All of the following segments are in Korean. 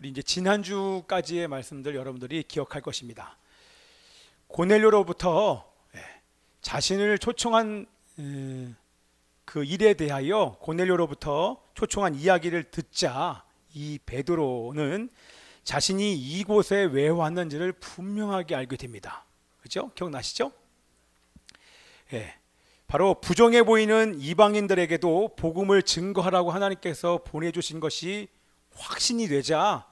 우리 이제 지난주까지의 말씀들 여러분들이 기억할 것입니다. 고넬료로부터 자신을 초청한 그 일에 대하여 고넬료로부터 초청한 이야기를 듣자 이 베드로는 자신이 이곳에 왜 왔는지를 분명하게 알게 됩니다. 그렇죠? 기억나시죠? 바로 부정해 보이는 이방인들에게도 복음을 증거하라고 하나님께서 보내주신 것이 확신이 되자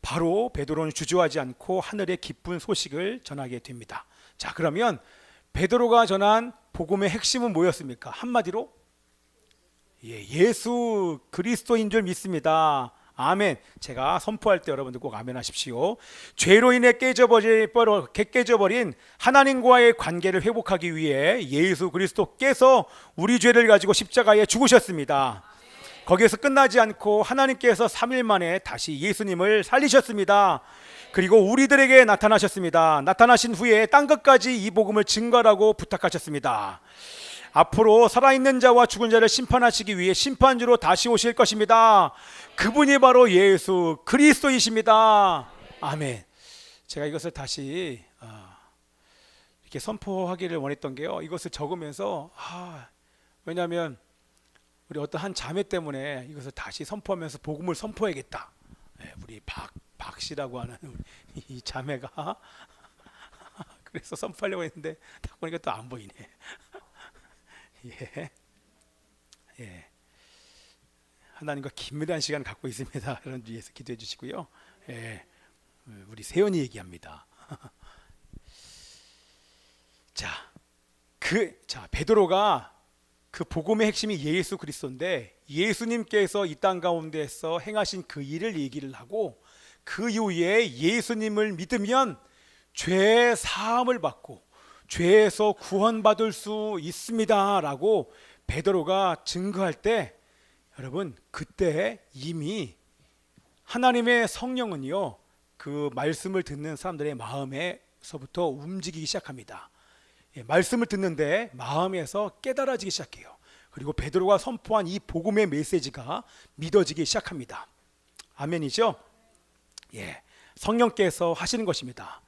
바로 베드로는 주저하지 않고 하늘의 기쁜 소식을 전하게 됩니다. 자, 그러면 베드로가 전한 복음의 핵심은 뭐였습니까? 한마디로 예수 그리스도인 줄 믿습니다. 아멘. 제가 선포할 때 여러분들 꼭 아멘 하십시오. 죄로 인해 깨져버린 하나님과의 관계를 회복하기 위해 예수 그리스도께서 우리 죄를 가지고 십자가에 죽으셨습니다. 거기에서 끝나지 않고 하나님께서 3일 만에 다시 예수님을 살리셨습니다. 그리고 우리들에게 나타나셨습니다. 나타나신 후에 땅 끝까지 이 복음을 증거하라고 부탁하셨습니다. 앞으로 살아있는 자와 죽은 자를 심판하시기 위해 심판주로 다시 오실 것입니다. 그분이 바로 예수 그리스도이십니다. 아멘. 제가 이것을 다시 이렇게 선포하기를 원했던 게요, 이것을 적으면서 왜냐하면 우리 어떤 한 자매 때문에 이것을 다시 선포하면서 복음을 선포해야겠다. 우리 박 씨라고 하는 이 자매가 그래서 선포하려고 했는데 딱 보니까 또 안 보이네. 하나님과 긴밀한 시간을 갖고 있습니다. 그런 위해서 기도해 주시고요. 우리 세연이 얘기합니다. 자, 베드로가 그 복음의 핵심이 예수 그리스도인데 예수님께서 이 땅 가운데서 행하신 그 일을 얘기를 하고 그 이후에 예수님을 믿으면 죄 사함을 받고 죄에서 구원받을 수 있습니다 라고 베드로가 증거할 때, 여러분 그때 이미 하나님의 성령은요 그 말씀을 듣는 사람들의 마음에서부터 움직이기 시작합니다. 말씀을 듣는데 마음에서 깨달아지기 시작해요. 그리고 베드로가 선포한 이 복음의 메시지가 믿어지기 시작합니다. 아멘이죠? 성령께서 하시는 것입니다.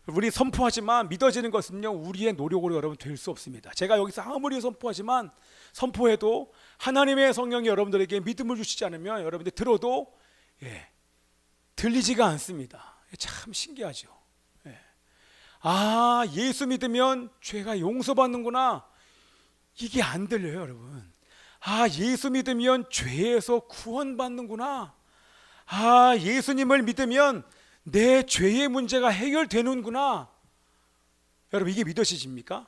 우리 선포하지만 믿어지는 것은요 우리의 노력으로 여러분 될 수 없습니다. 제가 여기서 아무리 선포하지만 선포해도 하나님의 성령이 여러분들에게 믿음을 주시지 않으면 여러분들 들어도 들리지가 않습니다. 참 신기하죠. 예수 믿으면 죄가 용서받는구나, 이게 안 들려요 여러분. 예수 믿으면 죄에서 구원받는구나, 예수님을 믿으면 내 죄의 문제가 해결되는구나. 여러분 이게 믿어지십니까?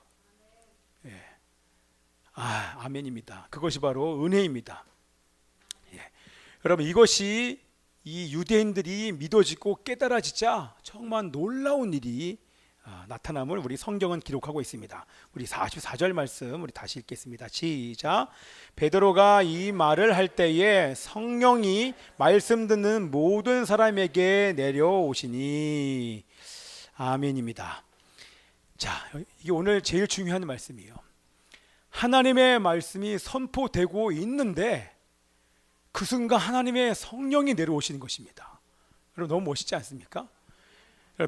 아멘입니다. 그것이 바로 은혜입니다. 여러분 이것이 이 유대인들이 믿어지고 깨달아지자 정말 놀라운 일이 나타남을 우리 성경은 기록하고 있습니다. 우리 44절 말씀 우리 다시 읽겠습니다. 시작. 베드로가 이 말을 할 때에 성령이 말씀 듣는 모든 사람에게 내려오시니. 아멘입니다. 자, 이게 오늘 제일 중요한 말씀이에요. 하나님의 말씀이 선포되고 있는데 그 순간 하나님의 성령이 내려오시는 것입니다. 여러분 너무 멋있지 않습니까?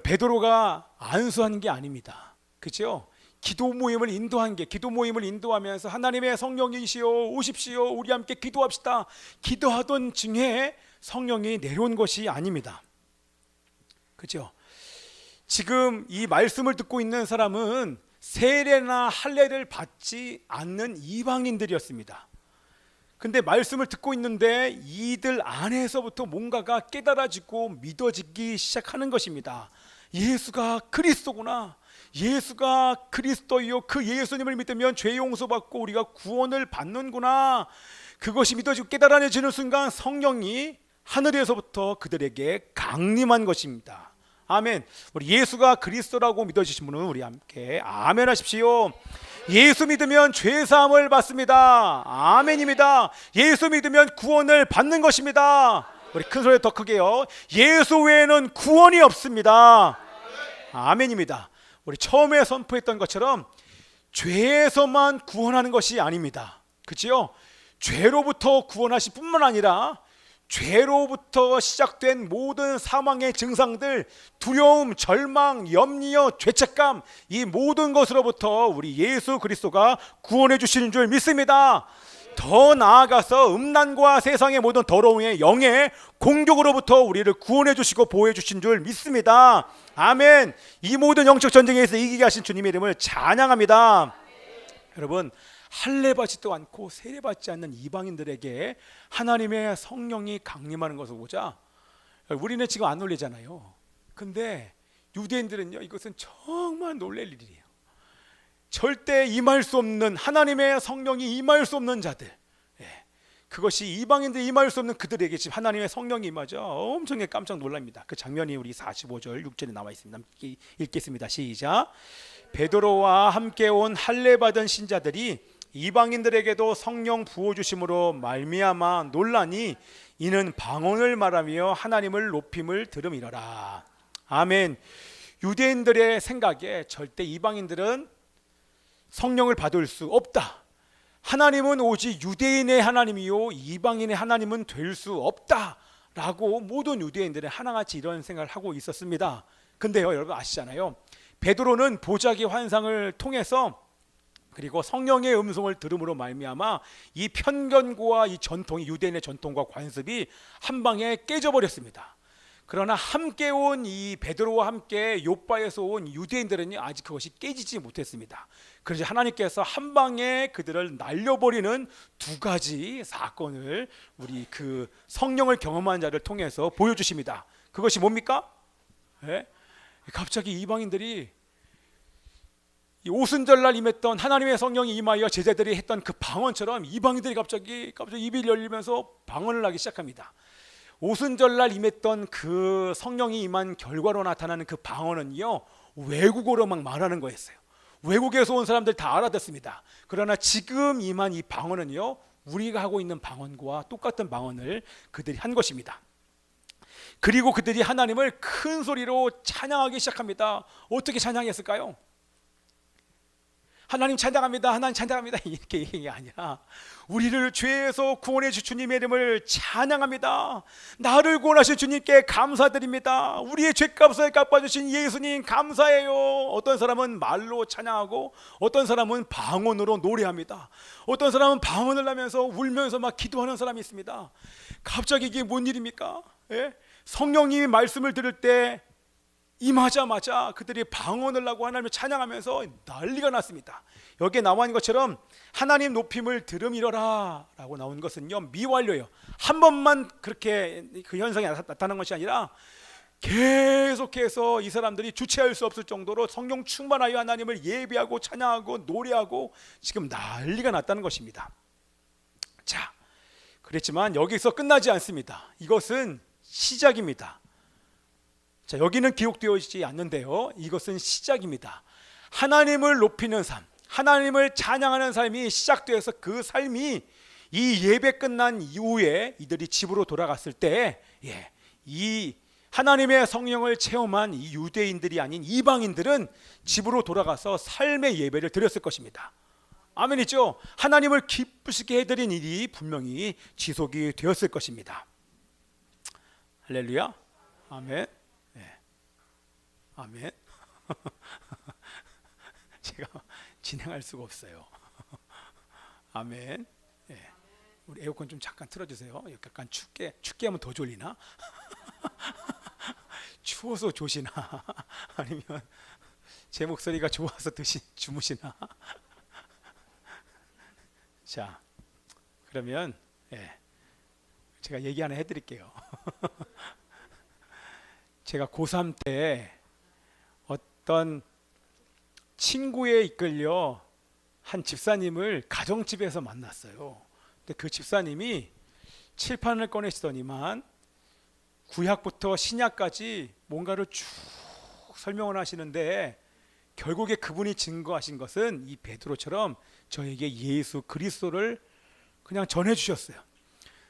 베드로가 안수하는 게 아닙니다. 그렇죠? 기도 모임을 인도하면서 하나님의 성령이시여 오십시오, 우리 함께 기도합시다, 기도하던 중에 성령이 내려온 것이 아닙니다. 그렇죠? 지금 이 말씀을 듣고 있는 사람은 세례나 할례를 받지 않는 이방인들이었습니다. 근데 말씀을 듣고 있는데 이들 안에서부터 뭔가가 깨달아지고 믿어지기 시작하는 것입니다. 예수가 그리스도구나, 예수가 그리스도요, 그 예수님을 믿으면 죄 용서받고 우리가 구원을 받는구나, 그것이 믿어지고 깨달아지는 순간 성령이 하늘에서부터 그들에게 강림한 것입니다. 아멘. 우리 예수가 그리스도라고 믿어지신 분은 우리 함께 아멘 하십시오. 예수 믿으면 죄사함을 받습니다. 아멘입니다. 예수 믿으면 구원을 받는 것입니다. 우리 큰 소리 더 크게요. 예수 외에는 구원이 없습니다. 아멘입니다. 우리 처음에 선포했던 것처럼 죄에서만 구원하는 것이 아닙니다. 그렇죠? 죄로부터 구원하실 뿐만 아니라 죄로부터 시작된 모든 사망의 증상들, 두려움, 절망, 염려, 죄책감, 이 모든 것으로부터 우리 예수 그리스도가 구원해 주시는 줄 믿습니다. 더 나아가서 음란과 세상의 모든 더러움의 영의 공격으로부터 우리를 구원해 주시고 보호해 주신 줄 믿습니다. 아멘. 이 모든 영적 전쟁에서 이기게 하신 주님의 이름을 찬양합니다. 여러분, 할례받지도 않고 세례받지 않는 이방인들에게 하나님의 성령이 강림하는 것을 보자. 우리는 지금 안 놀래잖아요. 근데 유대인들은요, 이것은 정말 놀랄 일이에요. 절대 임할 수 없는, 하나님의 성령이 임할 수 없는 자들, 그것이 이방인들이 임할 수 없는 그들에게 지금 하나님의 성령이 임하죠. 엄청나게 깜짝 놀랍니다. 그 장면이 우리 45절 6절에 나와 있습니다. 읽겠습니다. 시작. 베드로와 함께 온 할례 받은 신자들이 이방인들에게도 성령 부어 주심으로 말미암아 놀라니 이는 방언을 말하며 하나님을 높임을 들음이러라. 아멘. 유대인들의 생각에 절대 이방인들은 성령을 받을 수 없다. 하나님은 오직 유대인의 하나님이요 이방인의 하나님은 될 수 없다라고 모든 유대인들은 하나같이 이런 생각을 하고 있었습니다. 근데요, 여러분 아시잖아요. 베드로는 보자기 환상을 통해서 그리고 성령의 음성을 들음으로 말미암아 이 편견과 이 전통이, 유대인의 전통과 관습이 한 방에 깨져버렸습니다. 그러나 함께 온 이 베드로와 함께 욥바에서 온 유대인들은 아직 그것이 깨지지 못했습니다. 그래서 하나님께서 한 방에 그들을 날려버리는 두 가지 사건을 우리 그 성령을 경험한 자를 통해서 보여주십니다. 그것이 뭡니까? 갑자기 이방인들이 이 오순절날 임했던 하나님의 성령이 임하여 제자들이 했던 그 방언처럼 이방인들이 갑자기 입이 열리면서 방언을 하기 시작합니다. 오순절날 임했던 그 성령이 임한 결과로 나타나는 그 방언은요, 외국어로 막 말하는 거였어요. 외국에서 온 사람들 다 알아듣습니다. 그러나 지금 임한 이 방언은요, 우리가 하고 있는 방언과 똑같은 방언을 그들이 한 것입니다. 그리고 그들이 하나님을 큰 소리로 찬양하기 시작합니다. 어떻게 찬양했을까요? 하나님 찬양합니다, 하나님 찬양합니다 이렇게 얘기가 아니라 우리를 죄에서 구원해 주신 주님의 이름을 찬양합니다. 나를 구원하신 주님께 감사드립니다. 우리의 죄값을 갚아주신 예수님 감사해요. 어떤 사람은 말로 찬양하고 어떤 사람은 방언으로 노래합니다. 어떤 사람은 방언을 하면서 울면서 막 기도하는 사람이 있습니다. 갑자기 이게 뭔 일입니까? 성령님이 말씀을 들을 때 임하자마자 그들이 방언을 하고 하나님을 찬양하면서 난리가 났습니다. 여기에 나와 있는 것처럼 하나님 높임을 들음이러라 라고 나온 것은요, 미완료예요. 한 번만 그렇게 그 현상이 나타난 것이 아니라 계속해서 이 사람들이 주체할 수 없을 정도로 성령 충만하여 하나님을 예배하고 찬양하고 노래하고 지금 난리가 났다는 것입니다. 자, 그랬지만 여기서 끝나지 않습니다. 이것은 시작입니다. 자, 여기는 기록되어 있지 않는데요, 이것은 시작입니다. 하나님을 높이는 삶, 하나님을 찬양하는 삶이 시작되어서 그 삶이 이 예배 끝난 이후에 이들이 집으로 돌아갔을 때, 이 하나님의 성령을 체험한 이 유대인들이 아닌 이방인들은 집으로 돌아가서 삶의 예배를 드렸을 것입니다. 아멘이죠? 하나님을 기쁘시게 해드린 일이 분명히 지속이 되었을 것입니다. 할렐루야, 아멘. 아멘. 제가 진행할 수가 없어요. 아멘. 우리 에어컨 좀 잠깐 틀어주세요. 약간 춥게 하면 더 졸리나? 추워서 조시나? 아니면 제 목소리가 좋아서 주무시나? 자, 그러면 제가 얘기 하나 해드릴게요. 제가 고3 때 어떤 친구에 이끌려 한 집사님을 가정집에서 만났어요. 근데 그 집사님이 칠판을 꺼내시더니만 구약부터 신약까지 뭔가를 쭉 설명을 하시는데 결국에 그분이 증거하신 것은 이 베드로처럼 저에게 예수 그리스도를 그냥 전해주셨어요.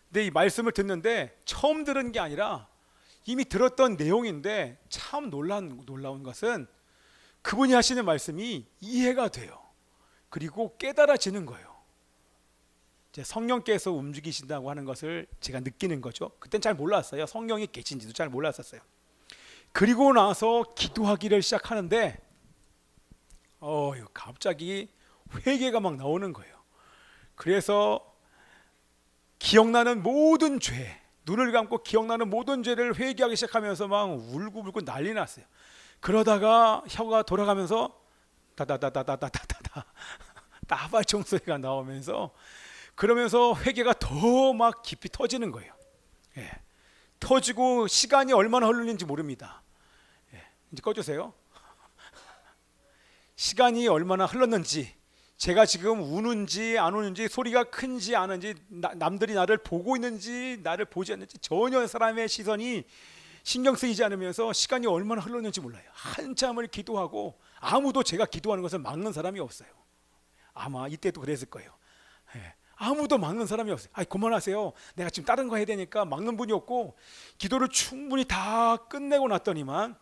근데 이 말씀을 듣는데 처음 들은 게 아니라 이미 들었던 내용인데 참 놀라운 것은 그분이 하시는 말씀이 이해가 돼요. 그리고 깨달아지는 거예요. 이제 성령께서 움직이신다고 하는 것을 제가 느끼는 거죠. 그땐 잘 몰랐어요. 성령이 계신지도 잘 몰랐었어요. 그리고 나서 기도하기를 시작하는데 갑자기 회개가 막 나오는 거예요. 그래서 기억나는 모든 죄, 눈을 감고 기억나는 모든 죄를 회개하기 시작하면서 막 울고불고 난리 났어요. 그러다가 혀가 돌아가면서 다다다다다다다다 따발총 소리가 나오면서, 그러면서 회개가 더 막 깊이 터지는 거예요. 예. 터지고 시간이 얼마나 흐르는지 모릅니다. 예. 이제 꺼주세요. 시간이 얼마나 흘렀는지, 제가 지금 우는지 안 우는지, 소리가 큰지 안 큰지, 남들이 나를 보고 있는지 나를 보지 않는지 전혀 사람의 시선이 신경 쓰이지 않으면서 시간이 얼마나 흘렀는지 몰라요. 한참을 기도하고 아무도 제가 기도하는 것을 막는 사람이 없어요. 아마 이때도 그랬을 거예요. 예. 아무도 막는 사람이 없어요. 그만하세요. 내가 지금 다른 거 해야 되니까. 막는 분이 없고, 기도를 충분히 다 끝내고 났더니만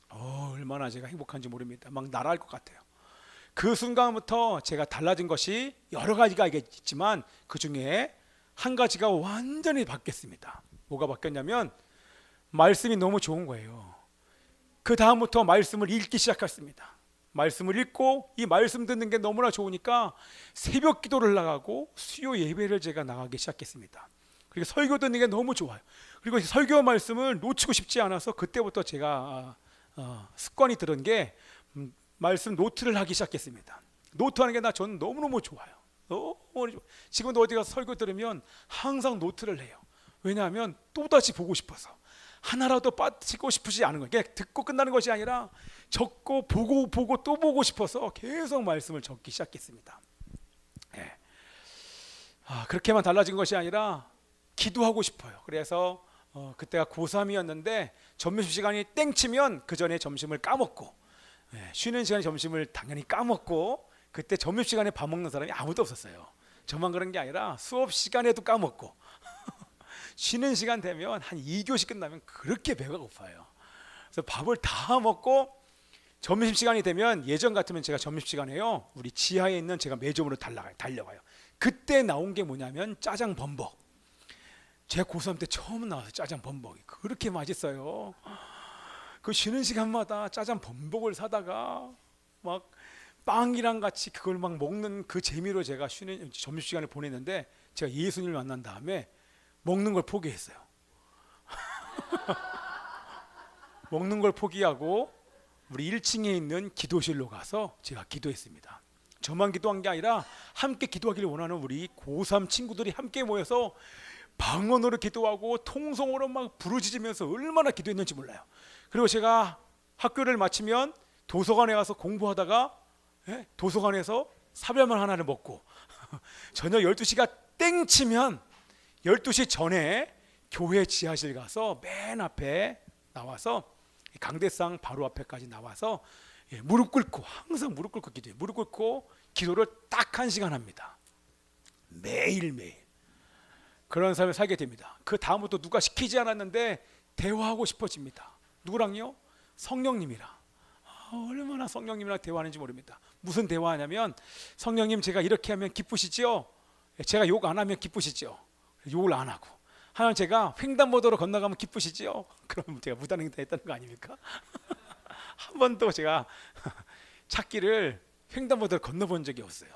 얼마나 제가 행복한지 모릅니다. 막 날아갈 것 같아요. 그 순간부터 제가 달라진 것이 여러 가지가 있지만 그 중에 한 가지가 완전히 바뀌었습니다. 뭐가 바뀌었냐면 말씀이 너무 좋은 거예요. 그 다음부터 말씀을 읽기 시작했습니다. 말씀을 읽고 이 말씀 듣는 게 너무나 좋으니까 새벽 기도를 나가고 수요 예배를 제가 나가기 시작했습니다. 그리고 설교 듣는 게 너무 좋아요. 그리고 설교 말씀을 놓치고 싶지 않아서 그때부터 제가 습관이 들은 게 말씀 노트를 하기 시작했습니다. 노트하는 게 저는 너무너무 좋아요. 너무 좋아요. 지금도 어디 가서 설교 들으면 항상 노트를 해요. 왜냐하면 또다시 보고 싶어서, 하나라도 빠지고 싶지 않은 거예요. 그냥 듣고 끝나는 것이 아니라 적고 보고 또 보고 싶어서 계속 말씀을 적기 시작했습니다. 예. 그렇게만 달라진 것이 아니라 기도하고 싶어요. 그래서 그때가 고3이었는데 점심시간이 땡치면 그 전에 점심을 까먹고, 쉬는 시간에 점심을 당연히 까먹고, 그때 점심시간에 밥 먹는 사람이 아무도 없었어요. 저만 그런 게 아니라 수업 시간에도 까먹고 쉬는 시간 되면 한 2교시 끝나면 그렇게 배가 고파요. 그래서 밥을 다 먹고 점심시간이 되면, 예전 같으면 제가 점심시간에요, 우리 지하에 있는 제가 매점으로 달려가요. 그때 나온 게 뭐냐면 짜장 범벅. 제가 고3 때 처음 나와서 짜장 범벅이 그렇게 맛있어요. 그 쉬는 시간마다 짜장 범벅을 사다가 막 빵이랑 같이 그걸 막 먹는 그 재미로 제가 쉬는 점심시간을 보냈는데, 제가 예수님을 만난 다음에 먹는 걸 포기했어요. 먹는 걸 포기하고 우리 1층에 있는 기도실로 가서 제가 기도했습니다. 저만 기도한 게 아니라 함께 기도하기를 원하는 우리 고3 친구들이 함께 모여서 방언으로 기도하고 통성으로 막 부르짖으면서 얼마나 기도했는지 몰라요. 그리고 제가 학교를 마치면 도서관에 가서 공부하다가 도서관에서 사별만 하나를 먹고 저녁 12시가 땡 치면 12시 전에 교회 지하실 가서 맨 앞에 나와서 강대상 바로 앞에까지 나와서 무릎 꿇고, 항상 무릎 꿇고 기도해요. 무릎 꿇고 기도를 딱 1시간 합니다. 매일매일 그런 삶을 살게 됩니다. 그 다음부터 누가 시키지 않았는데 대화하고 싶어집니다. 누구랑요? 성령님이랑. 얼마나 성령님이랑 대화하는지 모릅니다. 무슨 대화하냐면, 성령님 제가 이렇게 하면 기쁘시죠? 제가 욕 안 하면 기쁘시죠? 욕을 안 하고. 하나님 제가 횡단보도로 건너가면 기쁘시죠? 그럼 제가 무단횡단했다는 거 아닙니까? 한 번도 제가 찾기를 횡단보도를 건너본 적이 없어요.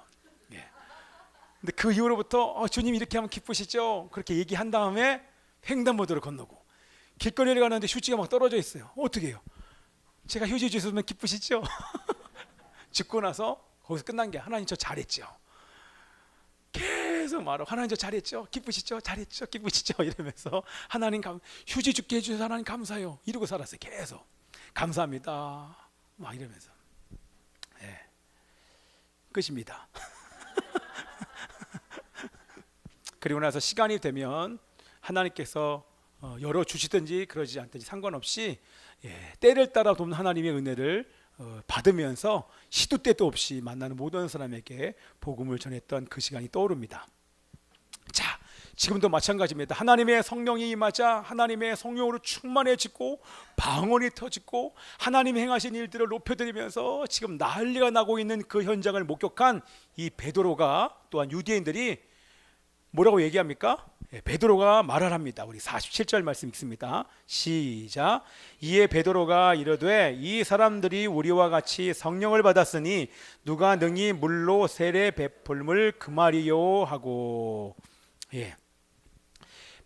근데 그 이후로부터 주님 이렇게 하면 기쁘시죠? 그렇게 얘기한 다음에 횡단보도를 건너고, 길거리를 가는데 휴지가 막 떨어져 있어요. 어떻게 해요? 제가 휴지 주시면 기쁘시죠? 죽고 나서 거기서 끝난 게, 하나님 저 잘했죠? 계속 말하고, 하나님 저 잘했죠? 기쁘시죠? 잘했죠? 기쁘시죠? 이러면서 하나님 휴지 죽게 해주셔서 하나님 감사해요. 이러고 살았어요. 계속 감사합니다 막 이러면서. 끝입니다. 그리고 나서 시간이 되면 하나님께서 열어주시든지 그러지 않든지 상관없이 때를 따라 돕는 하나님의 은혜를 받으면서 시도 때도 없이 만나는 모든 사람에게 복음을 전했던 그 시간이 떠오릅니다. 자, 지금도 마찬가지입니다. 하나님의 성령이 임하자 하나님의 성령으로 충만해지고 방언이 터지고 하나님이 행하신 일들을 높여드리면서 지금 난리가 나고 있는 그 현장을 목격한 이 베드로가, 또한 유대인들이 뭐라고 얘기합니까? 베드로가 말을 합니다. 우리 47절 말씀 읽습니다. 시작. 이에 베드로가 이르되 이 사람들이 우리와 같이 성령을 받았으니 누가 능히 물로 세례 베풀물 금하리요 하고. 예.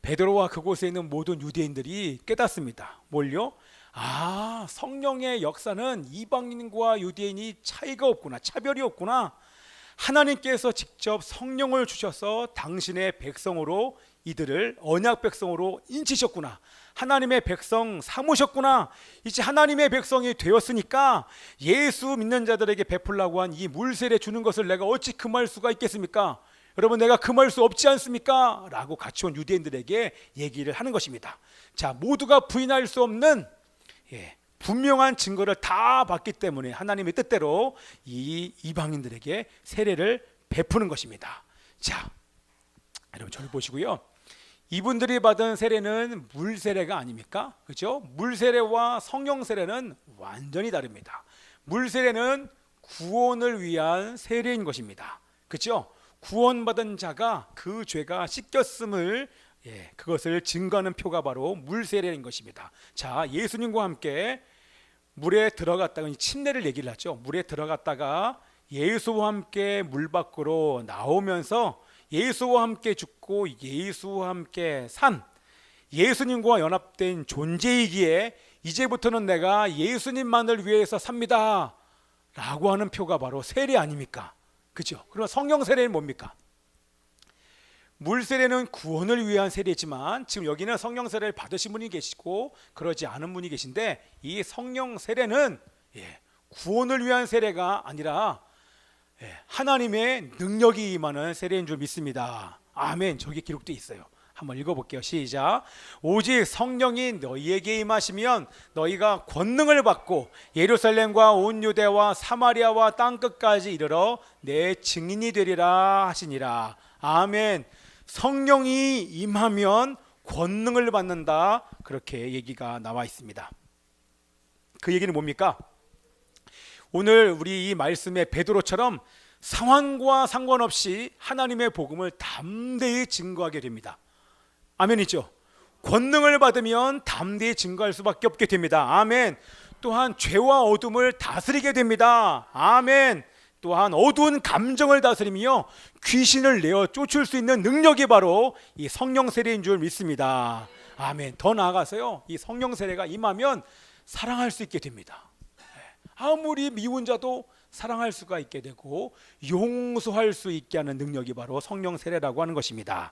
베드로와 그곳에 있는 모든 유대인들이 깨닫습니다. 뭘요? 아, 성령의 역사는 이방인과 유대인이 차이가 없구나, 차별이 없구나. 하나님께서 직접 성령을 주셔서 당신의 백성으로 이들을 언약 백성으로 인치셨구나. 하나님의 백성 삼으셨구나. 이제 하나님의 백성이 되었으니까 예수 믿는 자들에게 베풀라고 한 이 물세례 주는 것을 내가 어찌 금할 수가 있겠습니까? 여러분, 내가 금할 수 없지 않습니까? 라고 같이 온 유대인들에게 얘기를 하는 것입니다. 자, 모두가 부인할 수 없는 분명한 증거를 다 봤기 때문에 하나님의 뜻대로 이 이방인들에게 세례를 베푸는 것입니다. 자, 여러분 저를 보시고요. 이분들이 받은 세례는 물 세례가 아닙니까? 그렇죠? 물 세례와 성령 세례는 완전히 다릅니다. 물 세례는 구원을 위한 세례인 것입니다. 그렇죠? 구원받은 자가 그 죄가 씻겼음을 그것을 증거하는 표가 바로 물 세례인 것입니다. 자, 예수님과 함께 물에 들어갔다가 침례를 얘기를 하죠. 물에 들어갔다가 예수와 함께 물 밖으로 나오면서 예수와 함께 죽고 예수와 함께 산 예수님과 연합된 존재이기에 이제부터는 내가 예수님만을 위해서 삽니다 라고 하는 표가 바로 세례 아닙니까? 그죠? 그러면 성령 세례는 뭡니까? 물 세례는 구원을 위한 세례지만 지금 여기는 성령 세례를 받으신 분이 계시고 그러지 않은 분이 계신데 이 성령 세례는 구원을 위한 세례가 아니라 하나님의 능력이 임하는 세례인 줄 믿습니다. 아멘. 저기 기록되어 있어요. 한번 읽어볼게요. 시작. 오직 성령이 너희에게 임하시면 너희가 권능을 받고 예루살렘과 온 유대와 사마리아와 땅끝까지 이르러 내 증인이 되리라 하시니라. 아멘. 성령이 임하면 권능을 받는다. 그렇게 얘기가 나와 있습니다. 그 얘기는 뭡니까? 오늘 우리 이 말씀의 베드로처럼 상황과 상관없이 하나님의 복음을 담대히 증거하게 됩니다. 아멘이죠? 권능을 받으면 담대히 증거할 수밖에 없게 됩니다. 아멘. 또한 죄와 어둠을 다스리게 됩니다. 아멘. 또한 어두운 감정을 다스리며 귀신을 내어 쫓을 수 있는 능력이 바로 이 성령 세례인 줄 믿습니다. 아멘. 더 나아가서요, 이 성령 세례가 임하면 사랑할 수 있게 됩니다. 아무리 미운 자도 사랑할 수가 있게 되고 용서할 수 있게 하는 능력이 바로 성령 세례라고 하는 것입니다.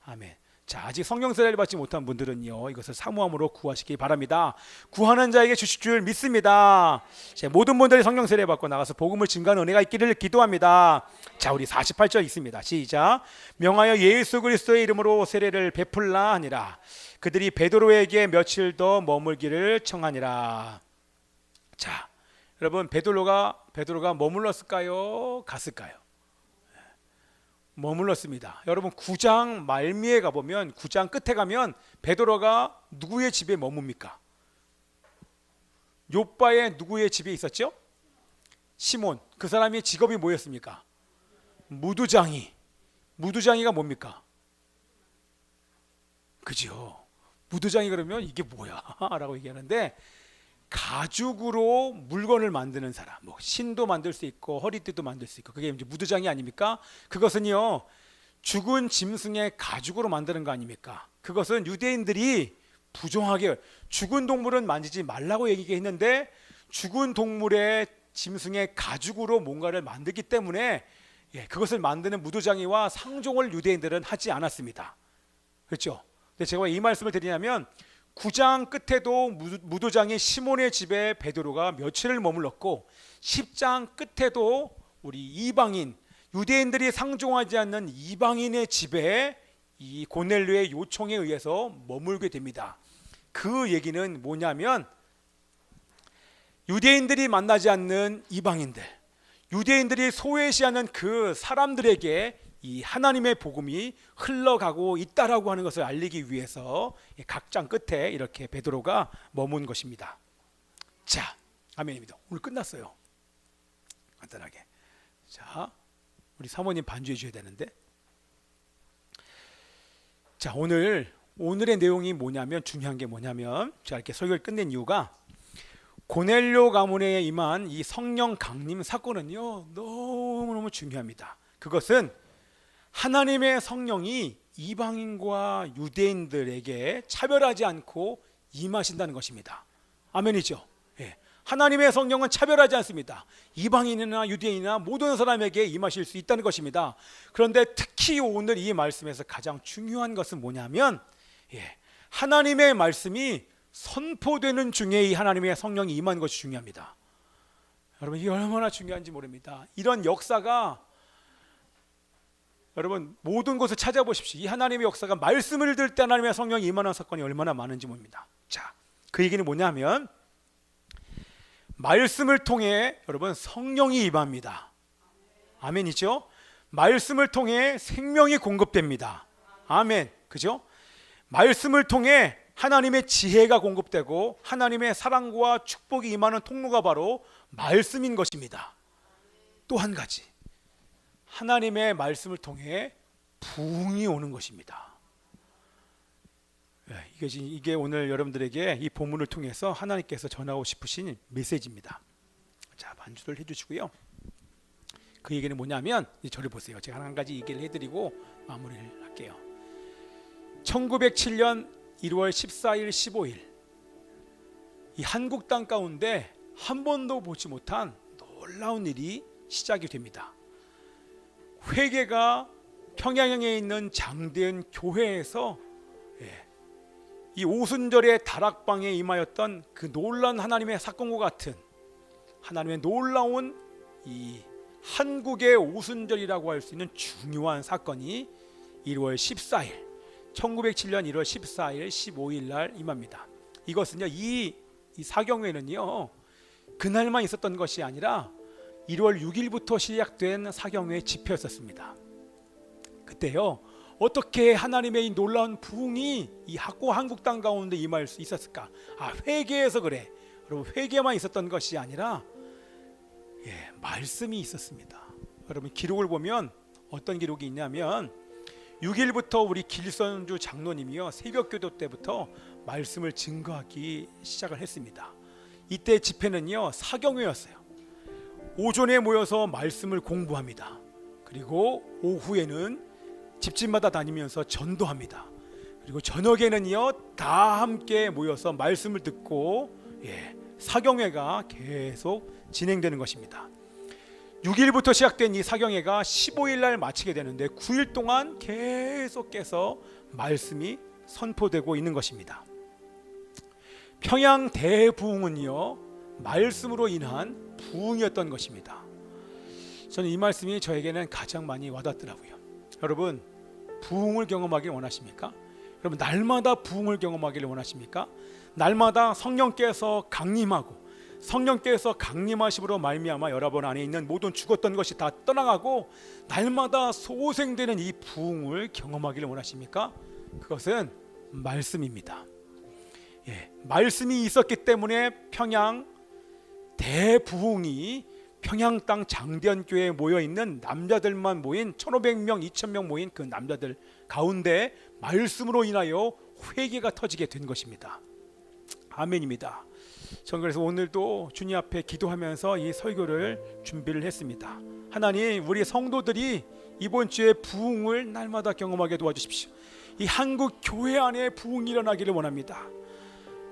아멘. 자, 아직 성령 세례를 받지 못한 분들은요, 이것을 사모함으로 구하시기 바랍니다. 구하는 자에게 주실 줄 믿습니다. 자, 모든 분들이 성령 세례 받고 나가서 복음을 증거하는 은혜가 있기를 기도합니다. 자, 우리 48절 있습니다. 시작. 명하여 예수 그리스도의 이름으로 세례를 베풀라 하니라. 그들이 베드로에게 며칠 더 머물기를 청하니라. 자, 여러분, 베드로가 머물렀을까요? 갔을까요? 머물렀습니다. 여러분, 9장 말미에 가보면, 9장 끝에 가면 베드로가 누구의 집에 머뭅니까? 욥바의 누구의 집에 있었죠? 시몬. 그 사람의 직업이 뭐였습니까? 무두장이. 무두장이가 뭡니까? 그죠? 무두장이 그러면 이게 뭐야? 라고 얘기하는데, 가죽으로 물건을 만드는 사람, 뭐 신도 만들 수 있고 허리띠도 만들 수 있고, 그게 이제 무드장이 아닙니까? 그것은요, 죽은 짐승의 가죽으로 만드는 거 아닙니까? 그것은 유대인들이 부정하게 죽은 동물은 만지지 말라고 얘기했는데 죽은 동물의 짐승의 가죽으로 뭔가를 만들기 때문에 그것을 만드는 무드장이와 상종을 유대인들은 하지 않았습니다. 그렇죠? 근데 제가 이 말씀을 드리냐면 9장 끝에도 무도장이 시몬의 집에 베드로가 며칠을 머물렀고 10장 끝에도 우리 이방인, 유대인들이 상종하지 않는 이방인의 집에 이 고넬료의 요청에 의해서 머물게 됩니다. 그 얘기는 뭐냐면 유대인들이 만나지 않는 이방인들, 유대인들이 소외시하는 그 사람들에게 이 하나님의 복음이 흘러가고 있다라고 하는 것을 알리기 위해서 각 장 끝에 이렇게 베드로가 머문 것입니다. 자, 아멘입니다. 오늘 끝났어요. 간단하게. 자, 우리 사모님 반주해 줘야 되는데. 자, 오늘의 내용이 뭐냐면, 중요한 게 뭐냐면, 제가 이렇게 설교를 끝낸 이유가 고넬료 가문에 임한 이 성령 강림 사건은요 너무너무 중요합니다. 그것은 하나님의 성령이 이방인과 유대인들에게 차별하지 않고 임하신다는 것입니다. 아멘이죠? 예. 하나님의 성령은 차별하지 않습니다. 이방인이나 유대인이나 모든 사람에게 임하실 수 있다는 것입니다. 그런데 특히 오늘 이 말씀에서 가장 중요한 것은 뭐냐면, 하나님의 말씀이 선포되는 중에 이 하나님의 성령이 임한 것이 중요합니다. 여러분, 이게 얼마나 중요한지 모릅니다. 이런 역사가, 여러분 모든 곳을 찾아보십시오. 이 하나님의 역사가 말씀을 들을 때 하나님의 성령이 임하는 사건이 얼마나 많은지 모릅니다. 자, 그 얘기는 뭐냐면, 말씀을 통해 여러분 성령이 임합니다. 아멘이죠? 말씀을 통해 생명이 공급됩니다. 아멘. 그죠? 말씀을 통해 하나님의 지혜가 공급되고 하나님의 사랑과 축복이 임하는 통로가 바로 말씀인 것입니다. 또 한 가지, 하나님의 말씀을 통해 부흥이 오는 것입니다. 이게 오늘 여러분들에게 이 본문을 통해서 하나님께서 전하고 싶으신 메시지입니다. 자, 반주를 해주시고요. 그 얘기는 뭐냐면, 저를 보세요. 제가 한 가지 얘기를 해드리고 마무리를 할게요. 1907년 1월 14일, 15일 이 한국 땅 가운데 한 번도 보지 못한 놀라운 일이 시작이 됩니다. 회개가 평양에 있는 장대현 교회에서 이 오순절의 다락방에 임하였던 그 놀라운 하나님의 사건과 같은 하나님의 놀라운 이 한국의 오순절이라고 할 수 있는 중요한 사건이 1월 14일 1907년 1월 14일 15일 날 임합니다. 이것은요, 이 사경회는요 그날만 있었던 것이 아니라 1월 6일부터 시작된 사경회 집회였었습니다. 그때요 어떻게 하나님의 이 놀라운 부흥이 이 한국 땅 가운데 임할 수 있었을까? 회개해서 그래. 여러분, 회개만 있었던 것이 아니라 말씀이 있었습니다. 여러분, 기록을 보면 어떤 기록이 있냐면 6일부터 우리 길선주 장로님이요 새벽기도 때부터 말씀을 증거하기 시작을 했습니다. 이때 집회는요 사경회였어요. 오전에 모여서 말씀을 공부합니다. 그리고 오후에는 집집마다 다니면서 전도합니다. 그리고 저녁에는요 다 함께 모여서 말씀을 듣고 사경회가 계속 진행되는 것입니다. 6일부터 시작된 이 사경회가 15일 날 마치게 되는데 9일 동안 계속해서 말씀이 선포되고 있는 것입니다. 평양 대부흥은요 말씀으로 인한 부흥이었던 것입니다. 저는 이 말씀이 저에게는 가장 많이 와닿더라고요. 여러분, 부흥을 경험하길 원하십니까? 여러분, 날마다 부흥을 경험하기를 원하십니까? 날마다 성령께서 강림하고 성령께서 강림하심으로 말미암아 여러분 안에 있는 모든 죽었던 것이 다 떠나가고 날마다 소생되는 이 부흥을 경험하기를 원하십니까? 그것은 말씀입니다. 말씀이 있었기 때문에 평양 대부흥이 평양 땅 장대현교회에 모여있는 남자들만 모인 1500명, 2000명 모인 그 남자들 가운데 말씀으로 인하여 회개가 터지게 된 것입니다. 아멘입니다. 저는 그래서 오늘도 주님 앞에 기도하면서 이 설교를 준비를 했습니다. 하나님, 우리 성도들이 이번 주에 부흥을 날마다 경험하게 도와주십시오. 이 한국 교회 안에 부흥이 일어나기를 원합니다.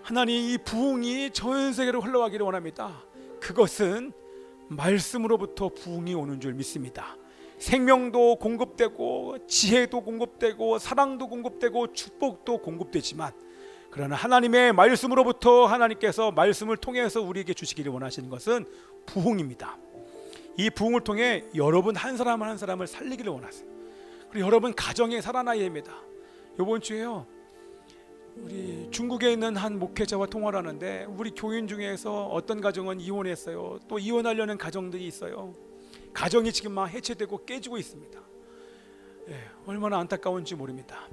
하나님, 이 부흥이 전 세계로 흘러가기를 원합니다. 그것은 말씀으로부터 부흥이 오는 줄 믿습니다. 생명도 공급되고 지혜도 공급되고 사랑도 공급되고 축복도 공급되지만, 그러나 하나님의 말씀으로부터 하나님께서 말씀을 통해서 우리에게 주시기를 원하시는 것은 부흥입니다. 이 부흥을 통해 여러분 한 사람 한 사람을 살리기를 원하세요. 그리고 여러분 가정에 살아나야 됩니다. 이번 주에요 우리 중국에 있는 한 목회자와 통화를 하는데 우리 교인 중에서 어떤 가정은 이혼했어요. 또 이혼하려는 가정들이 있어요. 가정이 지금 막 해체되고 깨지고 있습니다. 얼마나 안타까운지 모릅니다.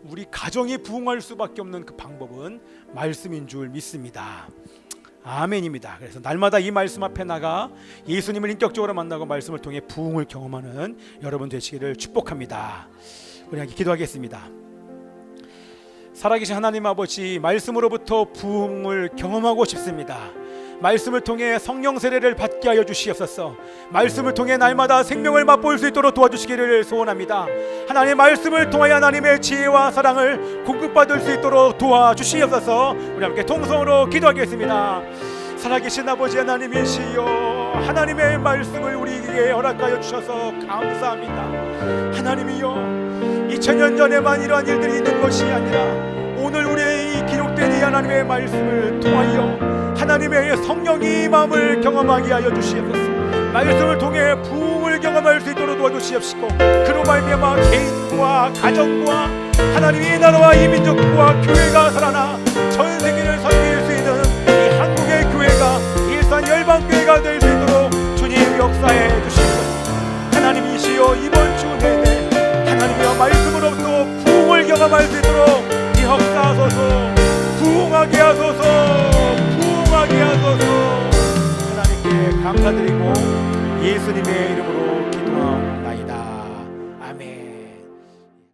우리 가정이 부흥할 수밖에 없는 그 방법은 말씀인 줄 믿습니다. 아멘입니다. 그래서 날마다 이 말씀 앞에 나가 예수님을 인격적으로 만나고 말씀을 통해 부흥을 경험하는 여러분 되시기를 축복합니다. 우리 함께 기도하겠습니다. 살아계신 하나님 아버지, 말씀으로부터 부흥을 경험하고 싶습니다. 말씀을 통해 성령 세례를 받게 하여 주시옵소서. 말씀을 통해 날마다 생명을 맛볼 수 있도록 도와주시기를 소원합니다. 하나님의 말씀을 통하여 하나님의 지혜와 사랑을 공급받을 수 있도록 도와주시옵소서. 우리 함께 통성으로 기도하겠습니다. 살아계신 아버지 하나님이시여, 하나님의 말씀을 우리에게 허락하여 주셔서 감사합니다. 하나님이여, 2000년 전에만 이러한 일들이 있는 것이 아니라 오늘 우리의 이 기록된 이 하나님의 말씀을 통하여 하나님의 성령이 마음을 경험하게 하여 주시옵소서. 말씀을 통해 부흥을 경험할 수 있도록 도와주시옵시고, 그로 말미암아 개인과 가정과 하나님의 나라와 이 민족과 교회가 살아나 전 세계를 섬길 수 있는 이 한국의 교회가 일산 열방교회가 될 수 있도록 주님 역사해 주시옵소서. 하나님이시여, 이번 주 내내 하나님의 말씀으로부터 부흥을 경험할 수 있도록 역사하소서. 부흥하게 하소서. 부흥하게 하소서. 하나님께 감사드리고 예수님의 이름으로